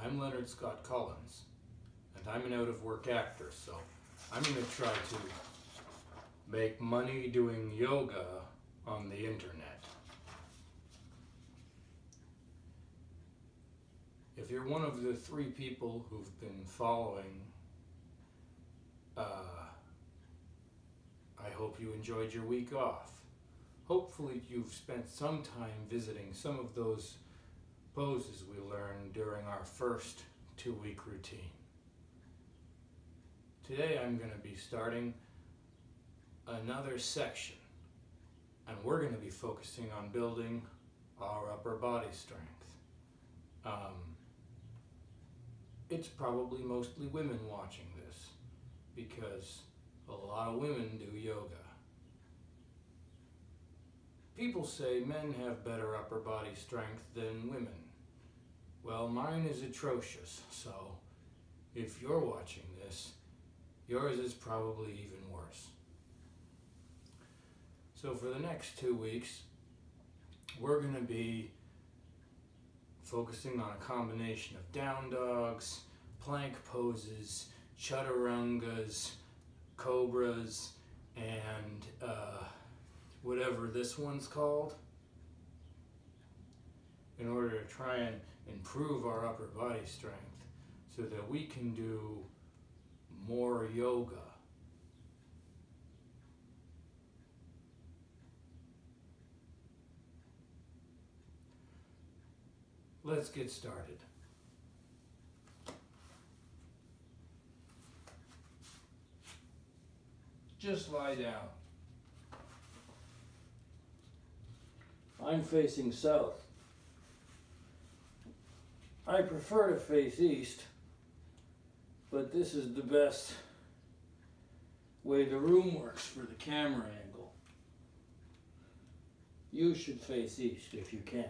I'm Leonard Scott Collins, and I'm an out-of-work actor, so I'm going to try to make money doing yoga on the internet. If you're one of the 3 people who've been following, I hope you enjoyed your week off. Hopefully you've spent some time visiting some of those poses we learned during our first 2-week routine. Today I'm going to be starting another section, and we're going to be focusing on building our upper body strength. It's probably mostly women watching this because a lot of women do yoga. People say men have better upper body strength than women. Well, mine is atrocious, so if you're watching this, yours is probably even worse. So for the next 2 weeks, we're going to be focusing on a combination of down dogs, plank poses, chaturangas, cobras, and whatever this one's called, in order to try and improve our upper body strength so that we can do more yoga. Let's get started. Just lie down. I'm facing south. I prefer to face east, but this is the best way the room works for the camera angle. You should face east if you can.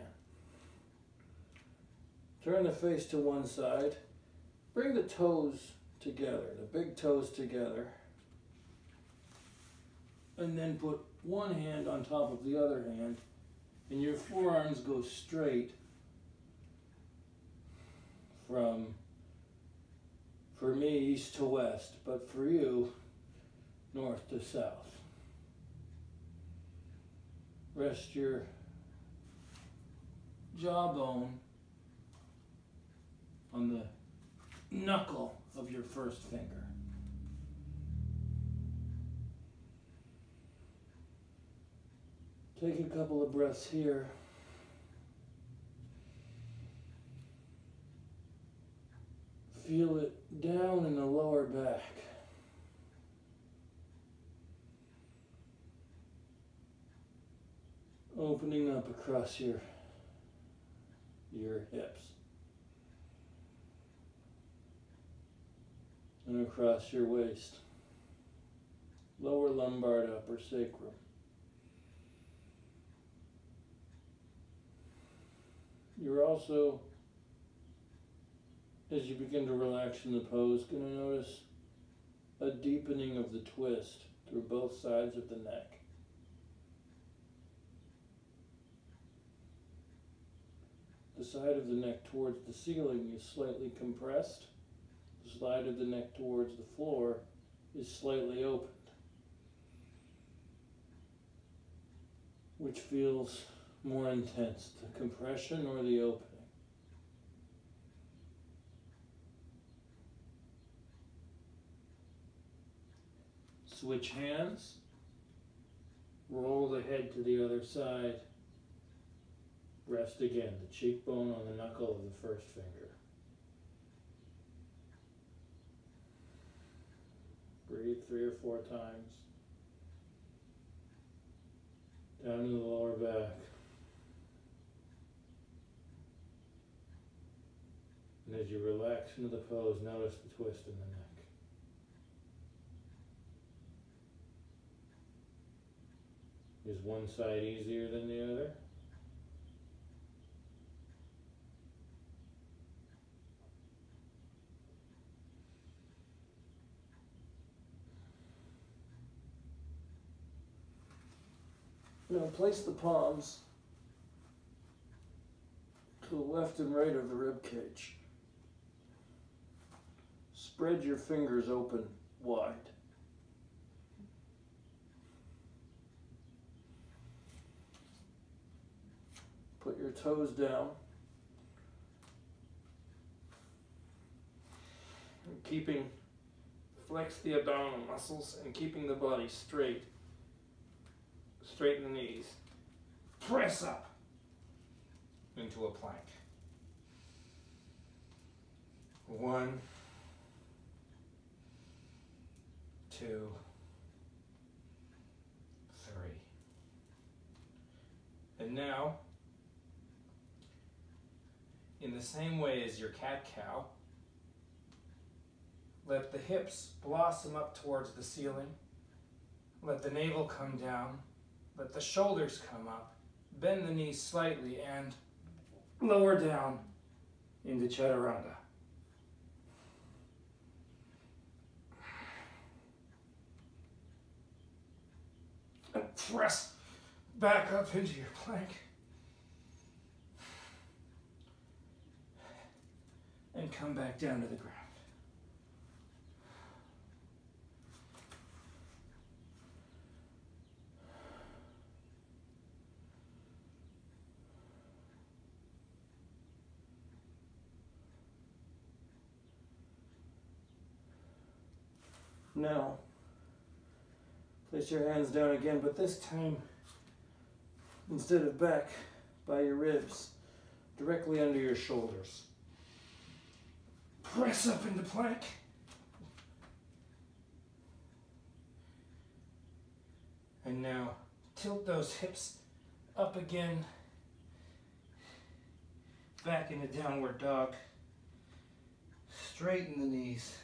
Turn the face to one side. Bring the toes together, the big toes together, and then put one hand on top of the other hand, and your forearms go straight from, for me, east to west, but for you, north to south. Rest your jawbone on the knuckle of your first finger. Take a couple of breaths here. Feel it down in the lower back. Opening up across your hips. And across your waist. Lower lumbar to upper sacrum. You're also, as you begin to relax in the pose, going to notice a deepening of the twist through both sides of the neck. The side of the neck towards the ceiling is slightly compressed. The side of the neck towards the floor is slightly opened, which feels more intense, the compression or the opening. Switch hands, roll the head to the other side, rest again, the cheekbone on the knuckle of the first finger. Breathe 3 or 4 times. Down to the lower back. And as you relax into the pose, notice the twist in the neck. Is one side easier than the other? Now place the palms to the left and right of the rib cage. spread your fingers open wide. Put your toes down. And flex the abdominal muscles and keeping the body straight. Straighten the knees. Press up into a plank. 1, 2, 3. And now, in the same way as your cat-cow, let the hips blossom up towards the ceiling. Let the navel come down. Let the shoulders come up. Bend the knees slightly and lower down into chaturanga. And press back up into your plank. And come back down to the ground. Now, place your hands down again, but this time, instead of back by your ribs, directly under your shoulders. Press up into plank. And now, tilt those hips up again, back into downward dog. Straighten the knees.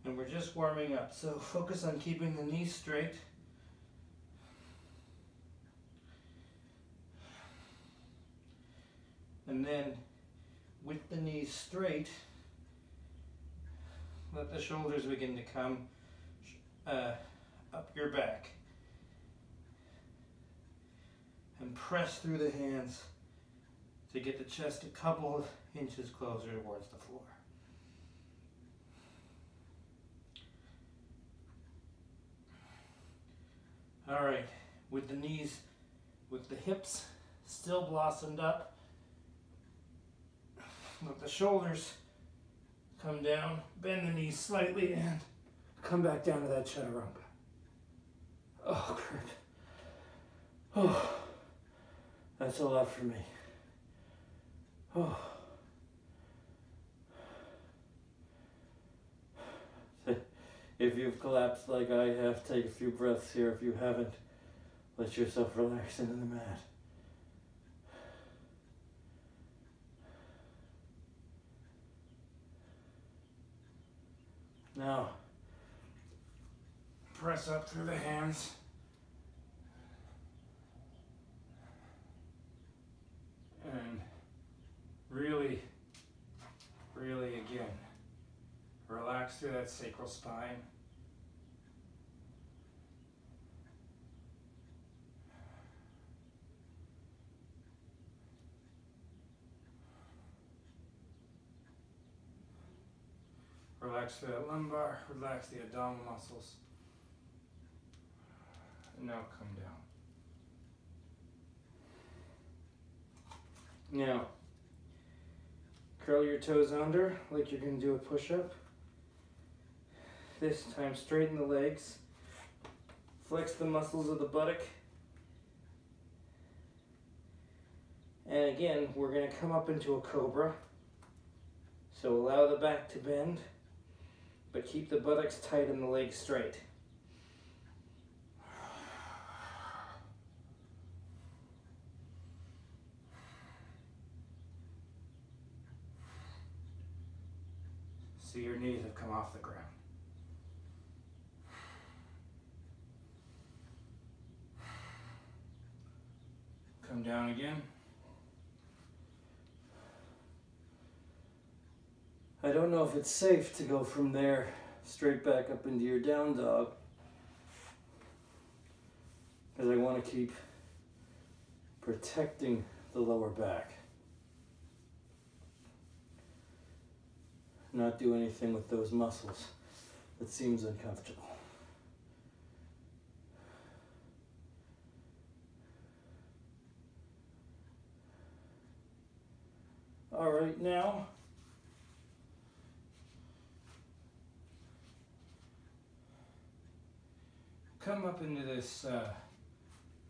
And we're just warming up, so focus on keeping the knees straight. And then, with the knees straight, let the shoulders begin to come up your back. And press through the hands to get the chest a couple of inches closer towards the floor. All right, with the knees, with the hips still blossomed up, let the shoulders come down, bend the knees slightly, and come back down to that chaturanga. Oh, great. Oh, that's a lot for me. Oh. If you've collapsed like I have, take a few breaths here. If you haven't, let yourself relax into the mat. Now, press up through the hands. And really, really again, relax through that sacral spine. Relax through that lumbar, relax the abdominal muscles. And now come down. Now, curl your toes under like you're going to do a push-up. This time straighten the legs. Flex the muscles of the buttock. And again, we're going to come up into a cobra. So allow the back to bend, but keep the buttocks tight and the legs straight. So your knees have come off the ground. Come down again. I don't know if it's safe to go from there straight back up into your down dog, because I want to keep protecting the lower back. not do anything with those muscles that seems uncomfortable. All right, now come up into this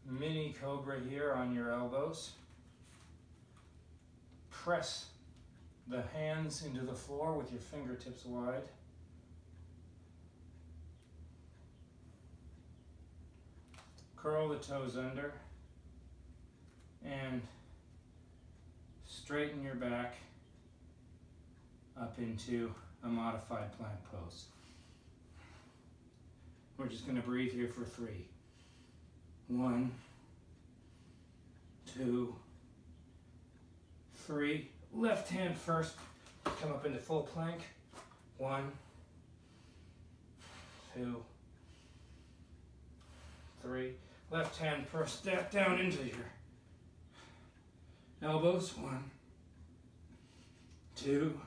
mini cobra here on your elbows. Press the hands into the floor with your fingertips wide. Curl the toes under and straighten your back up into a modified plank pose. We're just going to breathe here for 3. 1, 2, 3. Left hand first. Come up into full plank. 1, 2, 3. Left hand first. Step down into your elbows. 1, 2,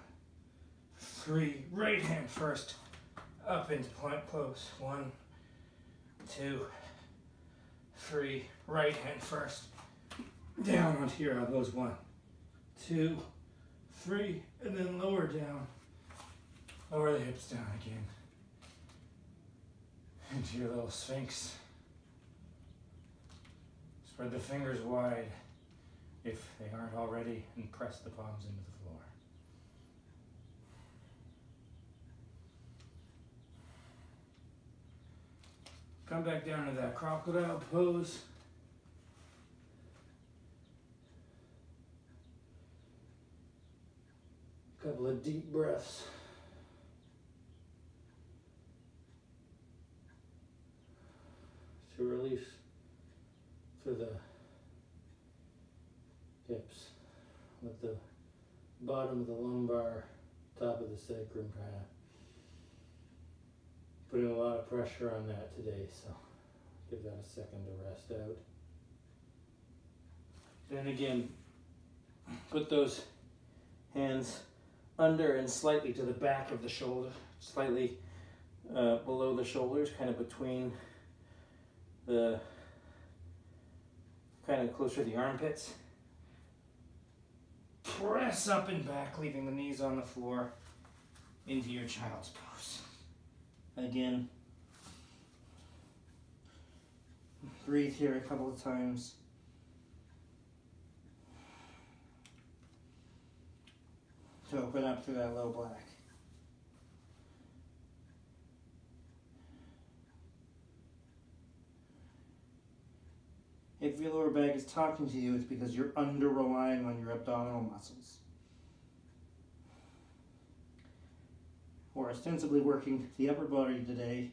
3. Right hand first. Up into plank pose. 1, 2, 3. Right hand first. Down onto your elbows. 1, 2, 3. And then lower down. Lower the hips down again. Into your little sphinx. Spread the fingers wide if they aren't already, and press the palms into the floor. Come back down to that crocodile pose. Couple of deep breaths. To release through the hips. Let the bottom of the lumbar, top of the sacrum kind of putting a lot of pressure on that today, so give that a second to rest out. Then again, put those hands under and slightly to the back of the shoulder, slightly below the shoulders, kind of between the, kind of closer to the armpits. Press up and back, leaving the knees on the floor into your child's pose. Again, breathe here a couple of times. To open up through that low back. If your lower back is talking to you, it's because you're under-relying on your abdominal muscles. We're ostensibly working the upper body today,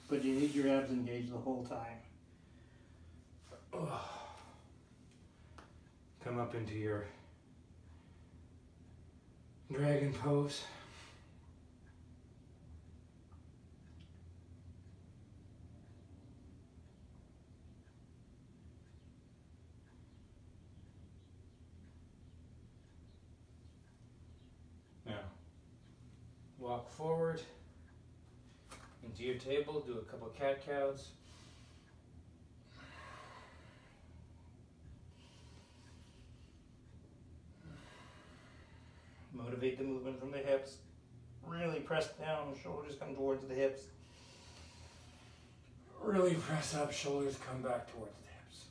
but you need your abs engaged the whole time. Come up into your dragon pose. Now, walk forward into your table, do a couple cat-cows. Motivate the movement from the hips. Really press down, shoulders come towards the hips. Really press up, shoulders come back towards the hips.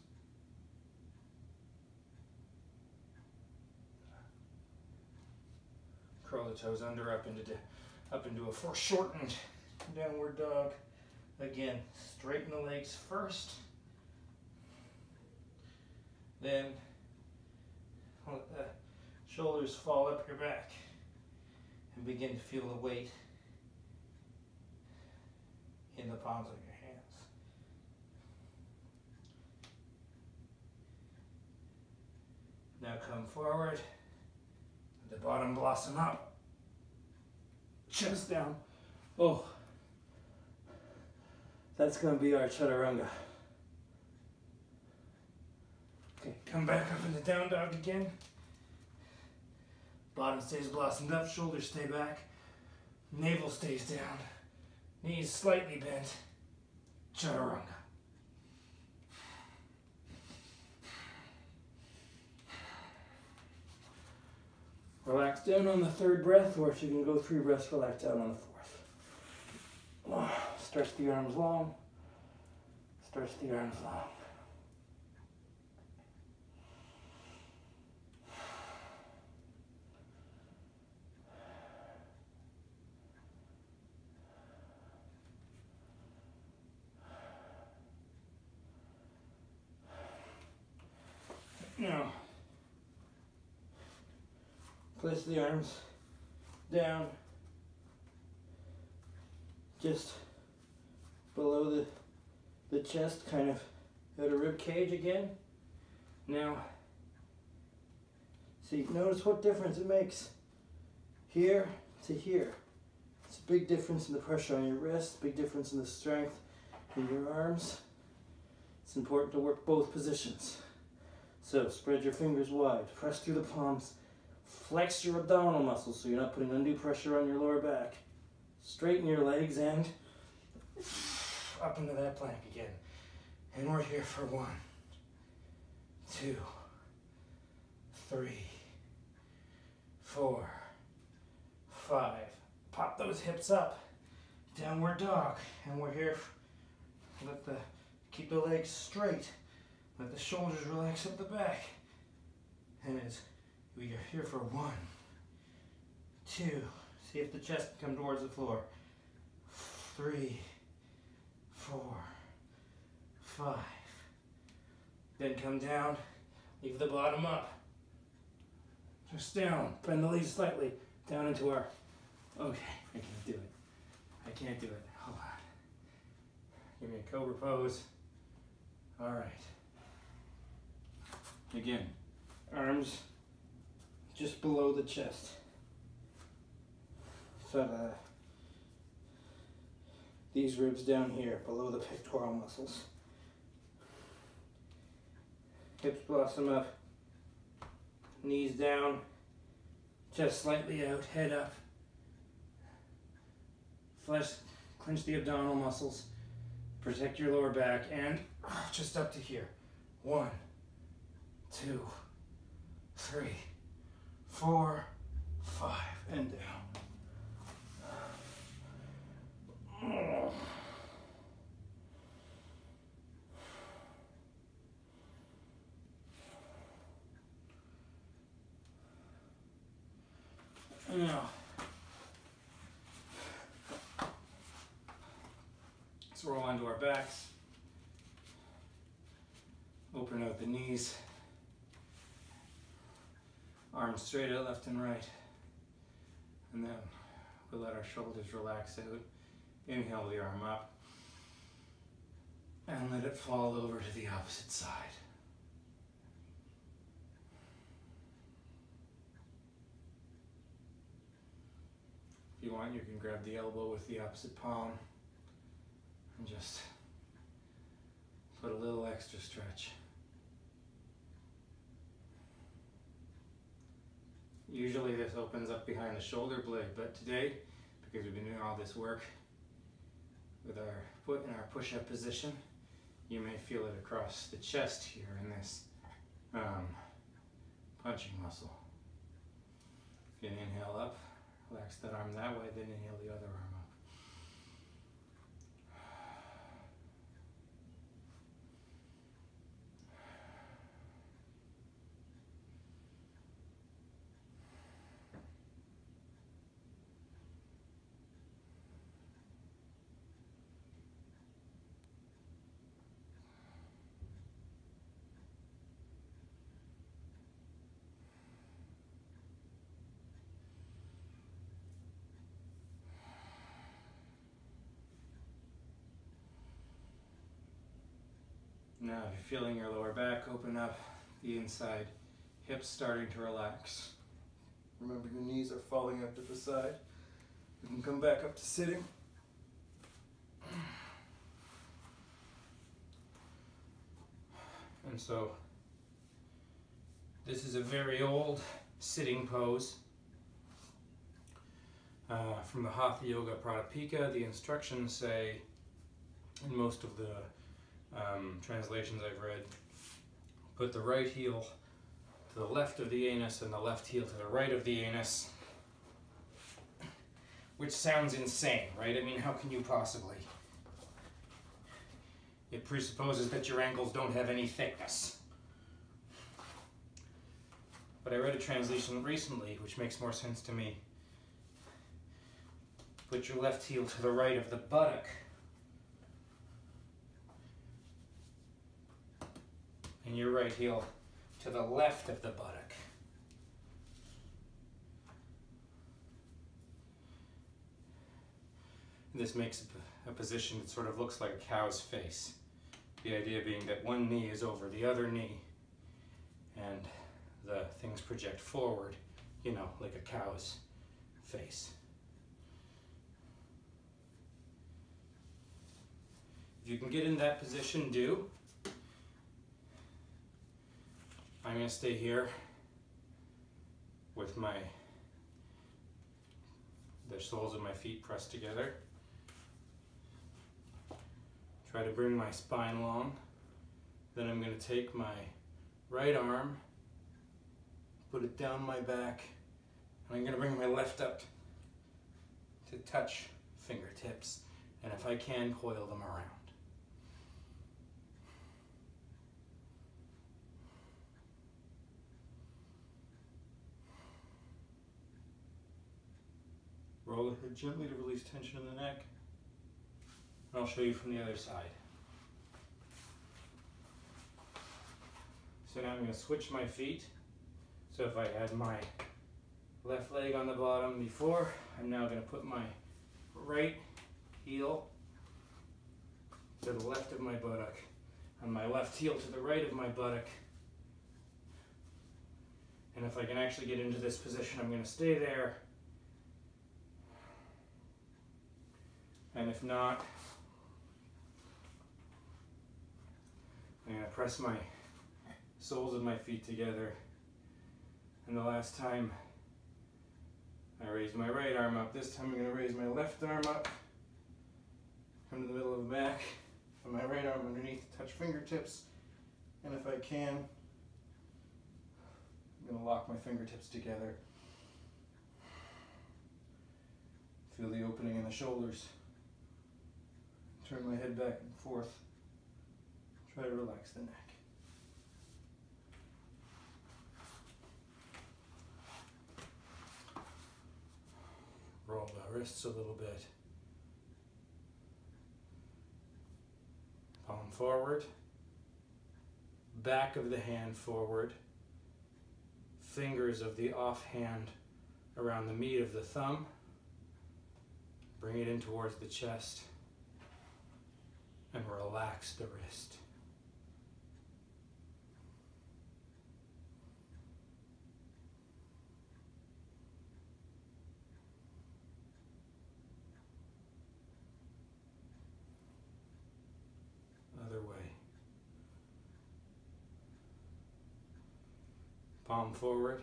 Curl the toes under, up into a foreshortened downward dog. Again, straighten the legs first. Then let the shoulders fall up your back and begin to feel the weight in the palms of your hands. Now come forward, the bottom blossom up, chest down. Oh, that's going to be our chaturanga. Okay, come back up into down dog again. Bottom stays blossomed up, shoulders stay back, navel stays down, knees slightly bent. Chaturanga. Relax down on the third breath, or if you can go 3 breaths, relax down on the 4th. Stretch the arms long. Stretch the arms long. Now, place the arms down just below the chest, kind of at a rib cage again. Now, see, notice what difference it makes here to here. It's a big difference in the pressure on your wrist, big difference in the strength in your arms. It's important to work both positions. So spread your fingers wide, press through the palms, flex your abdominal muscles so you're not putting undue pressure on your lower back. Straighten your legs and up into that plank again. And we're here for 1, 2, 3, 4, 5. Pop those hips up. Downward dog. And we're here. Keep the legs straight. Let the shoulders relax up the back. And as we are here for 1, 2. See if the chest can come towards the floor. 3, 4, 5. Then come down. Leave the bottom up. Just down. Bend the legs slightly. Down into our... Okay, I can't do it. I can't do it. Hold on. Give me a cobra pose. All right. Again, arms just below the chest. So these ribs down here, below the pectoral muscles. Hips blossom up, knees down, chest slightly out, head up. Clench the abdominal muscles, protect your lower back, and just up to here. 1, 2, 3, 4, 5, and down. Now, let's roll onto our backs. Open out the knees. Arms straight out, left and right. And then we'll let our shoulders relax out. Inhale the arm up. And let it fall over to the opposite side. If you want, you can grab the elbow with the opposite palm and just put a little extra stretch. Usually this opens up behind the shoulder blade, but today, because we've been doing all this work with our foot in our push-up position, you may feel it across the chest here in this punching muscle. You can inhale up, relax that arm that way, then inhale the other arm up. Now, if you're feeling your lower back open up, the inside hips starting to relax. Remember, your knees are falling up to the side. You can come back up to sitting. And so, this is a very old sitting pose. From the Hatha Yoga Pradipika, the instructions say, in most of the translations I've read, put the right heel to the left of the anus and the left heel to the right of the anus. Which sounds insane, right? I mean, how can you possibly? It presupposes that your ankles don't have any thickness. But I read a translation recently, which makes more sense to me. Put your left heel to the right of the buttock. And your right heel to the left of the buttock. And this makes a position that sort of looks like a cow's face. The idea being that one knee is over the other knee and the things project forward, you know, like a cow's face. If you can get in that position, do. I'm going to stay here with the soles of my feet pressed together. Try to bring my spine long. Then I'm going to take my right arm, put it down my back, and I'm going to bring my left up to touch fingertips, and if I can, coil them around. Roll the head gently to release tension in the neck. And I'll show you from the other side. So now I'm going to switch my feet. So if I had my left leg on the bottom before, I'm now going to put my right heel to the left of my buttock, and my left heel to the right of my buttock. And if I can actually get into this position, I'm going to stay there. And if not, I'm going to press my soles of my feet together. And the last time I raised my right arm up, this time I'm going to raise my left arm up, come to the middle of the back, and my right arm underneath, touch fingertips. And if I can, I'm going to lock my fingertips together. Feel the opening in the shoulders. Turn my head back and forth. Try to relax the neck. Roll the wrists a little bit. Palm forward. Back of the hand forward. Fingers of the off hand around the meat of the thumb. Bring it in towards the chest. And relax the wrist. Other way. Palm forward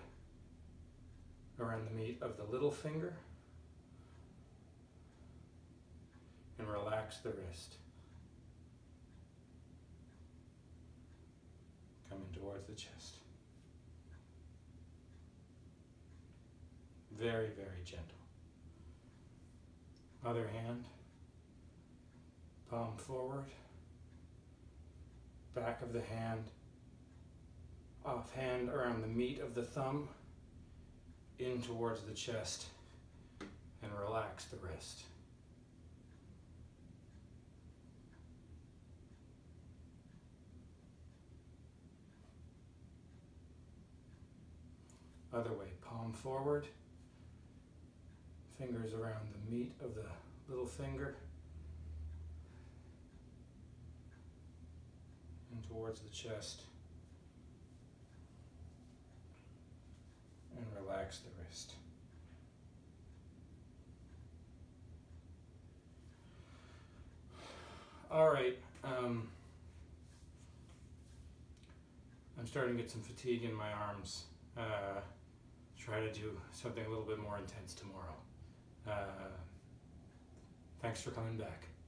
around the meat of the little finger. And relax the wrist. Coming towards the chest. Very, very gentle. Other hand. Palm forward. Back of the hand. Off hand around the meat of the thumb. In towards the chest. And relax the wrist. Other way, palm forward, fingers around the meat of the little finger, and towards the chest, and relax the wrist. All right, I'm starting to get some fatigue in my arms. Try to do something a little bit more intense tomorrow. Thanks for coming back.